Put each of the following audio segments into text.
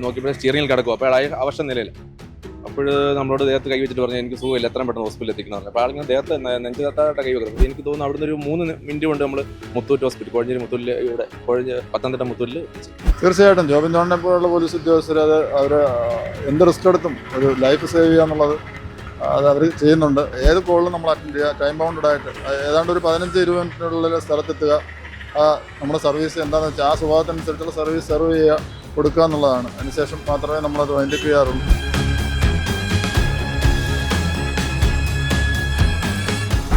നോക്കിയപ്പോൾ സ്റ്റിയറിംഗിൽ കിടക്കും. അപ്പോൾ അയാൾ അവശ നിലയിൽ. അപ്പോൾ നമ്മളോട് ദേഹത്ത് കൈ വെച്ചിട്ട് പറഞ്ഞു എനിക്ക് സുഖമില്ല, എത്രയും പെട്ടെന്ന് ഹോസ്പിറ്റലിൽ എത്തിക്കണം. അപ്പോൾ ആളിങ്ങനെ ദേഹത്ത് നെഞ്ചകത്തായിട്ട് കൈ വെക്കുന്നത്. എനിക്ക് തോന്നുന്നു അവിടുന്ന് ഒരു 3 മിനിറ്റ് കൊണ്ട് നമ്മൾ മുത്തൂറ്റ് ഹോസ്പിറ്റൽ, കോഴഞ്ചേരി മുത്തൂരിൽ, ഇവിടെ പത്തനംതിട്ട മുത്തൂരിൽ എത്തിച്ചു. തീർച്ചയായിട്ടും ജോബിൻ ജോണിനെ പോലുള്ള പോലീസ് ഉദ്യോഗസ്ഥർ അവർ എന്ത് റിസ്ക് എടുത്തും ഒരു ലൈഫ് സേവ് ചെയ്യുക എന്നുള്ളത് അത് അവർ ചെയ്യുന്നുണ്ട്. ഏത് കോളിലും നമ്മൾ അറ്റൻഡ് ചെയ്യുക, ടൈം ബൗണ്ടഡായിട്ട് ഏതാണ്ട് ഒരു 15-20 മിനിറ്റിനുള്ളിൽ സ്ഥലത്തെത്തുക. നമ്മുടെ സർവീസ് എന്താണെന്ന് വെച്ചാൽ ആ സ്വഭാവത്തിനനുസരിച്ചുള്ള സർവീസ് സെർവ് ചെയ്യുക, കൊടുക്കുക എന്നുള്ളതാണ്. അതിനുശേഷം മാത്രമേ നമ്മളത് വൈൻഡപ്പ് ചെയ്യാറുള്ളൂ.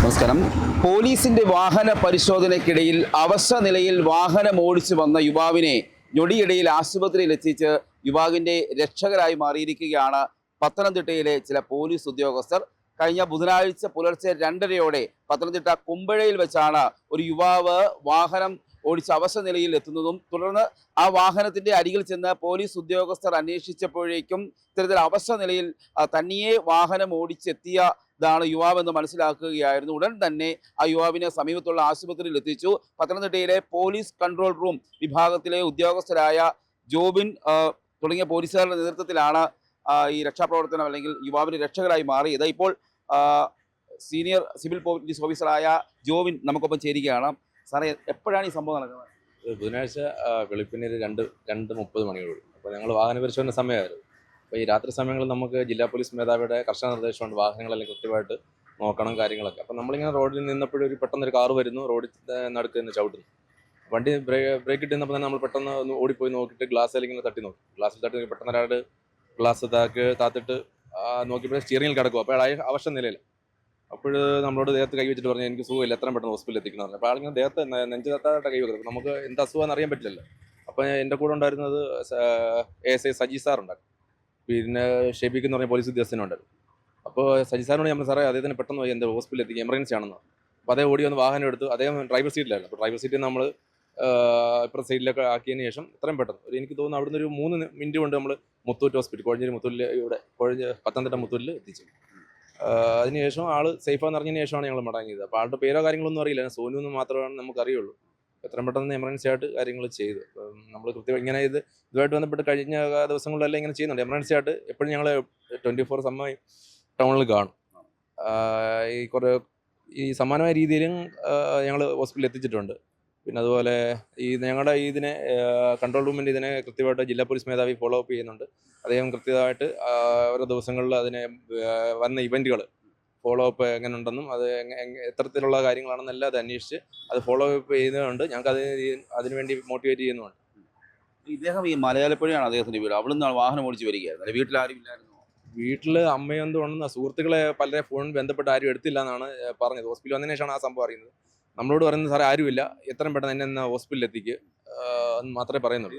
നമസ്കാരം. പോലീസിന്റെ വാഹന പരിശോധനയ്ക്കിടയിൽ അവശ നിലയിൽ വാഹനം ഓടിച്ചു വന്ന യുവാവിനെ ഞൊടിയിടയിൽ ആശുപത്രിയിൽ എത്തിച്ച് യുവാവിന്റെ രക്ഷകരായി മാറിയിരിക്കുകയാണ് പത്തനംതിട്ടയിലെ ചില പോലീസ് ഉദ്യോഗസ്ഥർ. കഴിഞ്ഞ ബുധനാഴ്ച പുലർച്ചെ 2:30 പത്തനംതിട്ട കുമ്പഴയിൽ വെച്ചാണ് ഒരു യുവാവ് വാഹനം ഓടിച്ച് അവശ നിലയിൽ എത്തുന്നതും തുടർന്ന് ആ വാഹനത്തിന്റെ അരികിൽ ചെന്ന് പോലീസ് ഉദ്യോഗസ്ഥർ അന്വേഷിച്ചപ്പോഴേക്കും ഇത്തരത്തിൽ അവശ നിലയിൽ തനിയെ വാഹനം ഓടിച്ചെത്തിയതാണ് യുവാവെന്ന് മനസ്സിലാക്കുകയായിരുന്നു. ഉടൻ തന്നെ ആ യുവാവിനെ സമീപത്തുള്ള ആശുപത്രിയിൽ എത്തിച്ചു. പത്തനംതിട്ടയിലെ പോലീസ് കൺട്രോൾ റൂം വിഭാഗത്തിലെ ഉദ്യോഗസ്ഥരായ ജോബിൻ തുടങ്ങിയ പോലീസുകാരുടെ നേതൃത്വത്തിലാണ് ഈ രക്ഷാപ്രവർത്തനം അല്ലെങ്കിൽ യുവാവിന് രക്ഷകരായി മാറിയത്. ഇപ്പോൾ സീനിയർ സിവിൽ പോലീസ് ഓഫീസറായ ജോബിൻ നമുക്കൊപ്പം ചേരുകയാണ്. സാറേ, എപ്പോഴാണ് ഈ സംഭവം നടക്കുന്നത്? ബുധനാഴ്ച വെളുപ്പിന് 2:30 മണിയോട്. അപ്പോൾ ഞങ്ങൾ വാഹന പരിശോധന സമയമായിരുന്നു. അപ്പോൾ ഈ രാത്രി സമയങ്ങളിൽ നമുക്ക് ജില്ലാ പോലീസ് മേധാവിയുടെ കർശന നിർദ്ദേശമുണ്ട് വാഹനങ്ങളെല്ലാം കൃത്യമായിട്ട് നോക്കണം, കാര്യങ്ങളൊക്കെ. അപ്പോൾ നമ്മളിങ്ങനെ റോഡിൽ നിന്നപ്പോഴൊരു പെട്ടെന്നൊരു കാറ് വരുന്നു, റോഡിൽ നടുക്ക് നിന്ന് ചവിട്ടുന്നു. വണ്ടി ബ്രേക്ക് ഇട്ടുന്നപ്പോൾ തന്നെ നമ്മൾ പെട്ടെന്ന് ഒന്ന് ഓടിപ്പോയി നോക്കിയിട്ട് ഗ്ലാസ്സിൽ ഇങ്ങനെ തട്ടി നോക്കി. ഗ്ലാസ്സിൽ തട്ടി പെട്ടെന്ന് ഒരാൾ ഗ്ലാസ് താത്തിട്ട് നോക്കിയപ്പോൾ സ്റ്റിയറിംഗിൽ കിടക്കും. അപ്പോൾ അയാൾ അവശ നിലയിൽ. അപ്പോൾ നമ്മളോട് ദേഹത്ത് കൈ വെച്ചിട്ട് പറഞ്ഞു എനിക്ക് സുഖമില്ല, എത്രയും പെട്ടെന്ന് ഹോസ്പിറ്റലിൽ എത്തിക്കണം പറഞ്ഞു. അപ്പോൾ ആളിങ്ങനെ ദേഹത്ത് നെഞ്ചകത്തായിട്ട് കൈ വെക്കുന്നത്. നമുക്ക് എന്താ അസുഖമെന്ന് അറിയാൻ പറ്റില്ലല്ലോ. അപ്പോൾ എൻ്റെ കൂടെ ഉണ്ടായിരുന്നത് ASI സജി സാറുണ്ടായിരുന്നു, പിന്നെ ഷെബീഖ് എന്ന് പറഞ്ഞ പോലീസ് ഉദ്യോഗസ്ഥനുണ്ടായിരുന്നു. അപ്പോൾ സജി സാറിനോട് നമ്മൾ സാറേ അദ്ദേഹത്തിന് പെട്ടെന്ന് പോയി എന്താ ഹോസ്പിറ്റലിൽ എത്തിക്കുക, എമർജൻസി ആണെന്ന്. അപ്പോൾ അതേ ഓടി വന്ന് വാഹനം എടുത്തു. അദ്ദേഹം ഡ്രൈവർ സീറ്റിലായിരുന്നു. അപ്പോൾ ഡ്രൈവർ സീറ്റിൽ നമ്മൾ ഇപ്പുറത്തെ സൈഡിലൊക്കെ ആക്കിയതിന് ശേഷം എത്രയും പെട്ടെന്ന് എനിക്ക് തോന്നുന്നു അവിടുന്ന് ഒരു 3 മിനിറ്റ് കൊണ്ട് നമ്മൾ മുത്തൂറ്റ് ഹോസ്പിറ്റൽ, കോഴഞ്ചേരി മുത്തൂരിൽ, ഇവിടെ പത്തനംതിട്ട മുത്തൂരിൽ എത്തിച്ചു. അതിനുശേഷം ആൾ സേഫാന്ന് അറിഞ്ഞതിന് ശേഷമാണ് ഞങ്ങൾ മടങ്ങിയത്. അപ്പോൾ ആളുടെ പേരോ കാര്യങ്ങളൊന്നും അറിയില്ല, സോനു എന്ന് മാത്രമാണ് നമുക്കറിയുള്ളൂ. എത്രയും പെട്ടെന്ന് എമർജൻസി ആയിട്ട് കാര്യങ്ങൾ ചെയ്തു. നമ്മൾ കൃത്യം ഇങ്ങനെ ഇതുമായിട്ട് ബന്ധപ്പെട്ട് കഴിഞ്ഞ ദിവസങ്ങളിലെല്ലാം ഇങ്ങനെ ചെയ്യുന്നുണ്ട്. എമർജൻസി ആയിട്ട് എപ്പോഴും ഞങ്ങൾ 24 സമയം ടൗണിൽ കാണും. ഈ സമാനമായ രീതിയിലും ഞങ്ങൾ ഹോസ്പിറ്റലിൽ എത്തിച്ചിട്ടുണ്ട്. പിന്നെ അതുപോലെ ഞങ്ങളുടെ ഇതിനെ കൺട്രോൾ റൂമിൻ്റെ ഇതിനെ കൃത്യമായിട്ട് ജില്ലാ പോലീസ് മേധാവി ഫോളോ അപ്പ് ചെയ്യുന്നുണ്ട്. അദ്ദേഹം കൃത്യമായിട്ട് ഓരോ ദിവസങ്ങളിൽ അതിനെ വന്ന ഇവൻറ്റുകൾ ഫോളോ അപ്പ് എങ്ങനെ ഉണ്ടെന്നും അത് എത്തരത്തിലുള്ള കാര്യങ്ങളാണെന്നെല്ലാം അത് അന്വേഷിച്ച് അത് ഫോളോ അപ്പ് ചെയ്യുന്നുണ്ട്. ഞങ്ങൾക്ക് അതിനുവേണ്ടി മോട്ടിവേറ്റ് ചെയ്യുന്നുണ്ട്. ഇദ്ദേഹം ഈ മലയാളപ്പുഴയാണ് അദ്ദേഹത്തിന്റെ വീട്. അവിടെ നിന്നാണ് വാഹനം ഓടിച്ച് വരികയായിരുന്നു. വീട്ടിൽ ആരും ഇല്ലായിരുന്നു. വീട്ടിൽ അമ്മയെന്തുകൊണ്ടെന്ന് സുഹൃത്തുക്കളെ പലരെ ഫോണിൽ ബന്ധപ്പെട്ട് ആരും എടുത്തില്ല എന്നാണ് പറഞ്ഞത്. ഹോസ്പിറ്റലിൽ വന്നതിന് ശേഷമാണ് ആ സംഭവം അറിയുന്നത്. നമ്മളോട് പറയുന്നത് സാറേ ആരുമില്ല, എത്രയും പെട്ടെന്ന് എന്നെ ഹോസ്പിറ്റലിൽ എത്തിക്കുക എന്ന് മാത്രമേ പറയുന്നുള്ളൂ.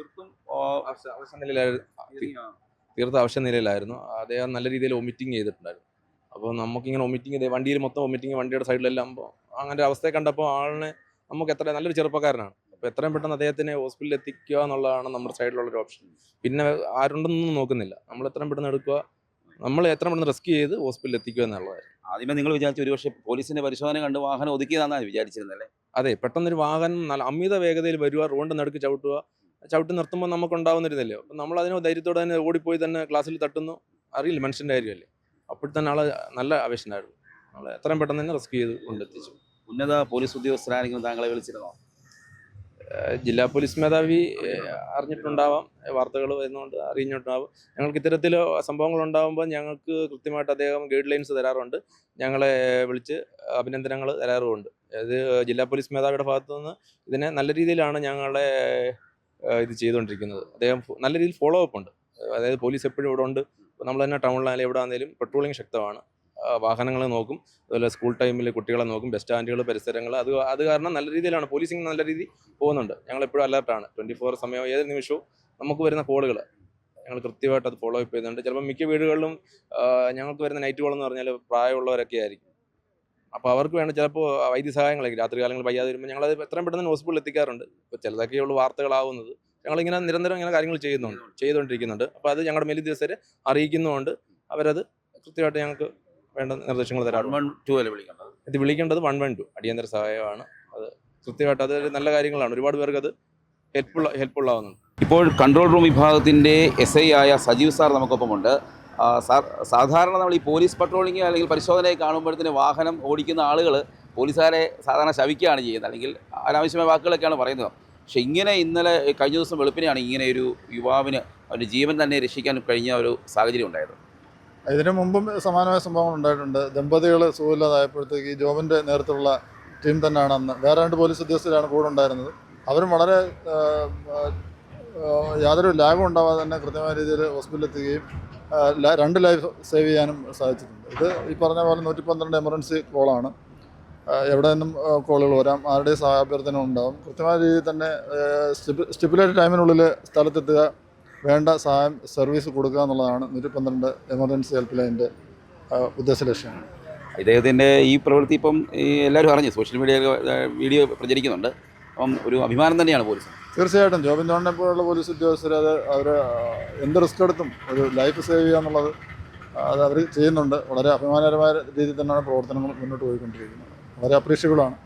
തീർത്ത അവശ നിലയിലായിരുന്നു. അദ്ദേഹം നല്ല രീതിയിൽ വൊമിറ്റിങ് ചെയ്തിട്ടുണ്ടായിരുന്നു. അപ്പോൾ നമുക്കിങ്ങനെ വൊമിറ്റിങ് ചെയ്ത് വണ്ടിയിൽ മൊത്തം വൊമിറ്റിങ്, വണ്ടിയുടെ സൈഡിലെല്ലാം. അപ്പോൾ അങ്ങനെ ഒരു അവസ്ഥയെ കണ്ടപ്പോൾ ആളിനെ നമുക്ക് നല്ലൊരു ചെറുപ്പക്കാരനാണ്. അപ്പോൾ എത്രയും പെട്ടെന്ന് അദ്ദേഹത്തിനെ ഹോസ്പിറ്റലിൽ എത്തിക്കുക എന്നുള്ളതാണ് നമ്മുടെ സൈഡിലുള്ളൊരു ഓപ്ഷൻ. പിന്നെ ആരുണ്ടെന്നൊന്നും നോക്കുന്നില്ല. നമ്മൾ എത്രയും പെട്ടെന്ന് എടുക്കുക, നമ്മൾ എത്രയും പെട്ടെന്ന് റെസ്ക്യൂ ചെയ്ത് ഹോസ്പിറ്റലിൽ എത്തിക്കുക എന്നുള്ളതായിരുന്നു. ആദ്യമേ നിങ്ങൾ വിചാരിച്ചു ഒരുപക്ഷെ പോലീസിന്റെ പരിശോധന കണ്ട് വാഹനം ഒതുക്കിയതാണെന്നാണ് വിചാരിച്ചിരുന്നല്ലേ? അതെ, പെട്ടെന്നൊരു വാഹനം നല്ല അമിത വേഗതയിൽ വരിക, റോഡ് നടുക്ക് ചവിട്ടി നിർത്തുമ്പോൾ നമുക്കുണ്ടാവുന്നിരുന്നില്ലേ. അപ്പം നമ്മൾ അതിന് ധൈര്യത്തോടെ തന്നെ ഓടിപ്പോയി തന്നെ ക്ലാസ്സിൽ തട്ടുന്നു. അറിയില്ല, മനുഷ്യൻ്റെ കാര്യമല്ലേ. അപ്പോൾ തന്നെ ആൾ നല്ല ആവേശനായിരുന്നു. നമ്മൾ എത്രയും പെട്ടെന്ന് തന്നെ റെസ്ക്യൂ ചെയ്ത് കൊണ്ടെത്തിച്ചു. ഉന്നത പോലീസ് ഉദ്യോഗസ്ഥരാണെങ്കിലും താങ്കളെ വിളിച്ചിരുന്നോ? ജില്ലാ പോലീസ് മേധാവി അറിഞ്ഞിട്ടുണ്ടാവാം, വാർത്തകൾ വരുന്നതുകൊണ്ട് അറിഞ്ഞിട്ടുണ്ടാവും. ഞങ്ങൾക്ക് ഇത്തരത്തിൽ സംഭവങ്ങൾ ഉണ്ടാകുമ്പോൾ ഞങ്ങൾക്ക് കൃത്യമായിട്ട് അദ്ദേഹം ഗൈഡ് ലൈൻസ് തരാറുണ്ട്. ഞങ്ങളെ വിളിച്ച് അഭിനന്ദനങ്ങൾ തരാറുമുണ്ട്. അത് ജില്ലാ പോലീസ് മേധാവിയുടെ ഭാഗത്തു നിന്ന് ഇതിനെ നല്ല രീതിയിലാണ് ഞങ്ങളെ ഇത് ചെയ്തുകൊണ്ടിരിക്കുന്നത്. അദ്ദേഹം നല്ല രീതിയിൽ ഫോളോ അപ്പ് ഉണ്ട്. അതായത് പോലീസ് എപ്പോഴും ഇവിടെ ഉണ്ട്. നമ്മൾ തന്നെ ടൗണിലായാലും എവിടെ ആണെങ്കിലും പെട്രോളിങ് ശക്തമാണ്. വാഹനങ്ങൾ നോക്കും, അതുപോലെ സ്കൂൾ ടൈമിൽ കുട്ടികളെ നോക്കും, ബസ് സ്റ്റാൻഡുകൾ, പരിസരങ്ങൾ. അത് കാരണം നല്ല രീതിയിലാണ് പോലീസിങ് നല്ല രീതിയിൽ പോകുന്നുണ്ട്. ഞങ്ങളെപ്പോഴും അലർട്ടാണ്. 24 സമയം ഏത് നിമിഷവും നമുക്ക് വരുന്ന കോളുകൾ ഞങ്ങൾ കൃത്യമായിട്ട് അത് ഫോളോ അപ്പ് ചെയ്യുന്നുണ്ട്. ചിലപ്പോൾ മിക്ക വീടുകളിലും ഞങ്ങൾക്ക് വരുന്ന നൈറ്റ് കോൾ എന്ന് പറഞ്ഞാൽ പ്രായമുള്ളവരൊക്കെ ആയിരിക്കും. അപ്പോൾ അവർക്ക് വേണ്ട ചിലപ്പോൾ വൈദ്യസഹായങ്ങളായിരിക്കും. രാത്രി കാലങ്ങളിൽ വയ്യാതെ വരുമ്പോൾ ഞങ്ങളത് എത്രയും പെട്ടെന്ന് ഹോസ്പിറ്റലിൽ എത്തിക്കാറുണ്ട്. ഇപ്പോൾ ചിലതൊക്കെയുള്ള വാർത്തകളാവുന്നത്. ഞങ്ങളിങ്ങനെ നിരന്തരം ഇങ്ങനെ കാര്യങ്ങൾ ചെയ്തുകൊണ്ടിരിക്കുന്നുണ്ട്. അപ്പോൾ അത് ഞങ്ങളുടെ മേലുദ്യോഗസ്ഥരെ അറിയിക്കുന്നുമുണ്ട്. അവരത് കൃത്യമായിട്ട് ഞങ്ങൾക്ക് വേണ്ട നിർദ്ദേശങ്ങൾ തരാറുണ്ട്. ഇത് വിളിക്കേണ്ടത് 112 അടിയന്തര സഹായമാണ്. അത് കൃത്യമായിട്ട് അത് നല്ല കാര്യങ്ങളാണ്. ഒരുപാട് പേർക്ക് അത് ഹെൽപ്ഫുൾ ആവുന്നുണ്ട്. ഇപ്പോൾ കൺട്രോൾ റൂം വിഭാഗത്തിൻ്റെ SI ആയ സജീവ് സാർ നമുക്കൊപ്പമുണ്ട്. സാർ, സാധാരണ നമ്മൾ ഈ പോലീസ് പട്രോളിങ് അല്ലെങ്കിൽ പരിശോധനയെ കാണുമ്പോഴത്തേന് വാഹനം ഓടിക്കുന്ന ആളുകൾ പോലീസുകാരെ സാധാരണ ശവിക്കുകയാണ് ചെയ്യുന്നത്, അല്ലെങ്കിൽ അനാവശ്യമായ വാക്കുകളൊക്കെയാണ് പറയുന്നത്. പക്ഷേ ഇങ്ങനെ ഇന്നലെ കഴിഞ്ഞ ദിവസം വെളുപ്പിനെയാണ് ഇങ്ങനെ ഒരു യുവാവിന് അവൻ്റെ ജീവൻ തന്നെ രക്ഷിക്കാൻ കഴിഞ്ഞ ഒരു സാഹചര്യം ഉണ്ടായത്. ഇതിനു മുമ്പും സമാനമായ സംഭവങ്ങൾ ഉണ്ടായിട്ടുണ്ട്. ദമ്പതികൾ സുഖമില്ലാതായപ്പോഴത്തേക്ക് ഈ ജോബിൻ്റെ നേതൃത്വത്തിലുള്ള ടീം തന്നെയാണ് അന്ന്. വേറെ 2 പോലീസ് ഉദ്യോഗസ്ഥരാണ് കൂടെ ഉണ്ടായിരുന്നത്. അവരും വളരെ യാതൊരു ലാഗും ഉണ്ടാവാതെ തന്നെ കൃത്യമായ രീതിയിൽ ഹോസ്പിറ്റലിൽ എത്തുകയും 2 ലൈഫ് സേവ് ചെയ്യാനും സാധിച്ചിട്ടുണ്ട്. ഇത് ഈ പറഞ്ഞ പോലെ 112 എമർജൻസി കോളാണ്. എവിടെ നിന്നും കോളുകൾ വരാം, ആരുടെയും സഹായാഭ്യർത്ഥന ഉണ്ടാകും. കൃത്യമായ രീതിയിൽ തന്നെ സ്റ്റിപ്പുലേറ്റഡ് ടൈമിനുള്ളിൽ സ്ഥലത്തെത്തുക, വേണ്ട സഹായം സർവീസ് കൊടുക്കുക എന്നുള്ളതാണ് 112 എമർജൻസി ഹെൽപ്പ് ലൈനിൻ്റെ ഉദ്ദേശ ലക്ഷ്യമാണ്. ഇദ്ദേഹത്തിൻ്റെ ഈ പ്രവൃത്തി ഇപ്പം എല്ലാവരും അറിഞ്ഞു, സോഷ്യൽ മീഡിയയിൽ വീഡിയോ പ്രചരിക്കുന്നുണ്ട്. അപ്പം ഒരു അഭിമാനം തന്നെയാണ് പോലീസ്. തീർച്ചയായിട്ടും ജോബിൻ ജോണിനെ പോലുള്ള പോലീസ് ഉദ്യോഗസ്ഥർ അവർ എന്ത് റിസ്ക് എടുത്തും ഒരു ലൈഫ് സേവ് ചെയ്യുക എന്നുള്ളത് അത് അവർ ചെയ്യുന്നുണ്ട്. വളരെ അഭിമാനകരമായ രീതിയിൽ തന്നെയാണ് പ്രവർത്തനങ്ങൾ മുന്നോട്ട് പോയിക്കൊണ്ടിരിക്കുന്നത്. വളരെ അപ്രീഷ്യബിളാണ്.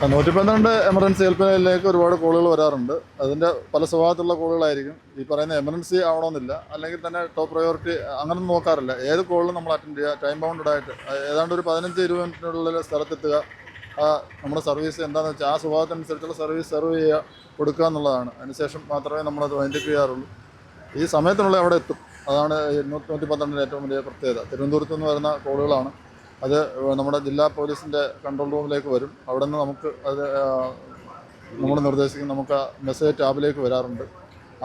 112 എമർജൻസി ഹെൽപ്പ് ലൈനിലേക്ക് ഒരുപാട് കോളുകൾ വരാറുണ്ട്. അതിൻ്റെ പല സ്വഭാവത്തിലുള്ള കോളുകളായിരിക്കും. ഈ പറയുന്ന എമർജൻസി ആവണമെന്നില്ല, അല്ലെങ്കിൽ തന്നെ ടോപ്പ് പ്രയോറിറ്റി അങ്ങനൊന്നും നോക്കാറില്ല. ഏത് കോളിലും നമ്മൾ അറ്റൻഡ് ചെയ്യുക, ടൈം ബൗണ്ടഡ് ആയിട്ട് ഏതാണ്ട് ഒരു 15-20 മിനിറ്റിനുള്ളിൽ സ്ഥലത്തെത്തുക, നമ്മുടെ സർവീസ് എന്താണെന്ന് വെച്ചാൽ ആ സ്വഭാവത്തിനനുസരിച്ചുള്ള സർവീസ് സെർവ് ചെയ്യുക, കൊടുക്കുക എന്നുള്ളതാണ്. അതിനുശേഷം മാത്രമേ നമ്മളത് വൈൻഡപ്പ് ചെയ്യാറുള്ളൂ. ഈ സമയത്തിനുള്ളിൽ അവിടെ എത്തും. അതാണ് 112 ഏറ്റവും വലിയ പ്രത്യേകത. തിരുവനന്തപുരത്ത് നിന്ന് വരുന്ന കോളുകളാണ്. അത് നമ്മുടെ ജില്ലാ പോലീസിൻ്റെ കൺട്രോൾ റൂമിലേക്ക് വരും. അവിടെ നിന്ന് നമുക്ക് അത് നമ്മൾ നിർദ്ദേശിക്കും. നമുക്ക് മെസ്സേജ് ടാബിലേക്ക് വരാറുണ്ട്.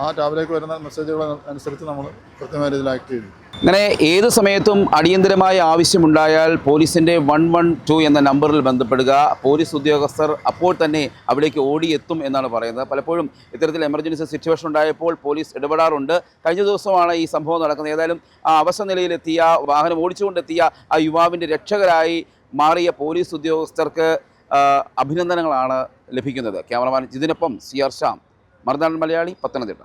ആ ടാബിലേക്ക് വരുന്ന മെസ്സേജുകൾ അനുസരിച്ച് നമ്മൾ കൃത്യമായ രീതിയിൽ ആക്ട് ചെയ്യും. അങ്ങനെ ഏത് സമയത്തും അടിയന്തരമായ ആവശ്യമുണ്ടായാൽ പോലീസിൻ്റെ 112 എന്ന നമ്പറിൽ ബന്ധപ്പെടുക. പോലീസ് ഉദ്യോഗസ്ഥർ അപ്പോൾ തന്നെ അവിടേക്ക് ഓടിയെത്തും എന്നാണ് പറയുന്നത്. പലപ്പോഴും ഇത്തരത്തിൽ എമർജൻസി സിറ്റുവേഷൻ ഉണ്ടായപ്പോൾ പോലീസ് ഇടപെടാറുണ്ട്. കഴിഞ്ഞ ദിവസമാണ് ഈ സംഭവം നടക്കുന്നത്. ഏതായാലും ആ അവസ്ഥ നിലയിലെത്തിയ, വാഹനം ഓടിച്ചുകൊണ്ടെത്തിയ ആ യുവാവിൻ്റെ രക്ഷകരായി മാറിയ പോലീസ് ഉദ്യോഗസ്ഥർക്ക് അഭിനന്ദനങ്ങളാണ് ലഭിക്കുന്നത്. Cameraman ജിതിനൊപ്പം CR Shyam, Marunadan Malayali, Pathanamthitta.